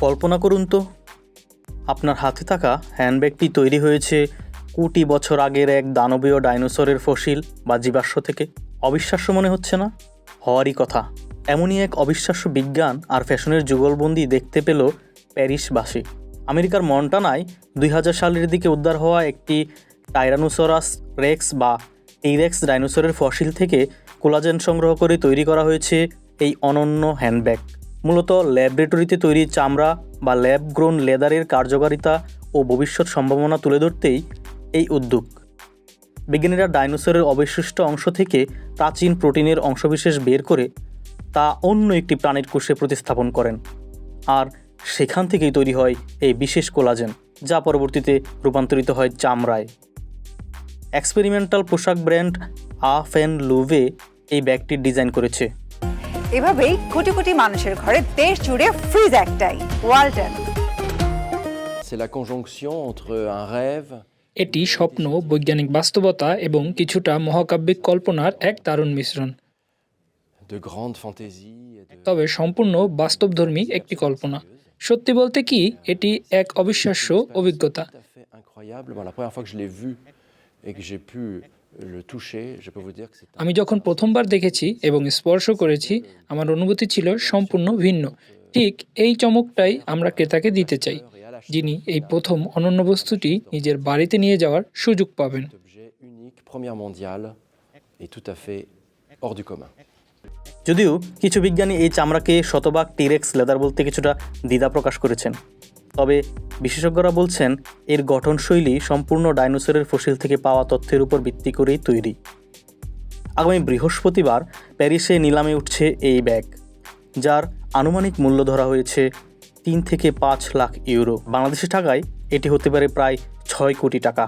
কল্পনা করুন তো, আপনার হাতে থাকা হ্যান্ডব্যাগটি তৈরি হয়েছে কোটি বছর আগের এক দানবীয় ডাইনোসরের ফসিল বা জীবাশ্ম থেকে। অবিশ্বাস্য মনে হচ্ছে না? হওয়ারই কথা। এমনই এক অবিশ্বাস্য বিজ্ঞান আর ফ্যাশনের যুগলবন্দি দেখতে পেল প্যারিসবাসী। আমেরিকার মন্টানায় 2000 সালের দিকে উদ্ধার হওয়া একটি টাইরানোসরাস রেক্স বা টিরেক্স ডাইনোসরের ফসিল থেকে কোলাজেন সংগ্রহ করে তৈরি করা হয়েছে এই অনন্য হ্যান্ডব্যাগ। মূলত ল্যাবরেটরিতে তৈরি চামড়া বা ল্যাব গ্রোন লেদারের কার্যকারিতা ও ভবিষ্যৎ সম্ভাবনা তুলে ধরতেই এই উদ্যোগ। বিজ্ঞানীরা ডাইনোসরের অবশিষ্ট অংশ থেকে প্রাচীন প্রোটিনের অংশবিশেষ বের করে তা অন্য একটি প্রাণীর কোষে প্রতিস্থাপন করেন, আর সেখান থেকেই তৈরি হয় এই বিশেষ কোলাজেন, যা পরবর্তীতে রূপান্তরিত হয় চামড়ায়। এক্সপেরিমেন্টাল পোশাক ব্র্যান্ড ফ্যান লুভে এই ব্যাগটির ডিজাইন করেছে। এভাবেই কোটি কোটি মানুষের ঘরে দেশ জুড়ে ফ্রিজ একটাই, Walton. C'est la conjonction entre un rêve, এটি স্বপ্ন, বৈজ্ঞানিক বাস্তবতা এবং কিছুটা মহাকাব্যিক কল্পনার এক দারুণ মিশ্রণ। de grande fantaisie et de তবে সম্পূর্ণ বাস্তবধর্মী একটি কল্পনা। সত্যি বলতে কি, এটি এক অবিশ্বাস্য অভিজ্ঞতা। tout à fait incroyable. Bon, la première fois que je l'ai vu et que j'ai pu le toucher, je peux vous dire que c'est un আমি যখন প্রথমবার দেখেছি এবং স্পর্শ করেছি, আমার অনুভূতি ছিল সম্পূর্ণ ভিন্ন। ঠিক এই চমকটাই আমরা ক্রেতাকে দিতে চাই, যিনি এই প্রথম অনন্য বস্তুটি নিজের বাড়িতে নিয়ে যাওয়ার সুযোগ পাবেন। objet unique, première mondiale et tout à fait hors du commun. যদিও কিছু বিজ্ঞানী এই চামড়াকে শতভাগ টিরেক্স লেদার বলতে কিছুটা দ্বিধা প্রকাশ করেছেন, তবে বিশেষজ্ঞরা বলছেন এর গঠনশৈলী সম্পূর্ণ ডাইনোসরের ফসিল থেকে পাওয়া তথ্যের উপর ভিত্তি করেই তৈরি। আগামী বৃহস্পতিবার প্যারিসে নিলামে উঠছে এই ব্যাগ, যার আনুমানিক মূল্য ধরা হয়েছে 3 থেকে 5 লাখ ইউরো। বাংলাদেশি টাকায় এটি হতে পারে প্রায় 6 কোটি টাকা।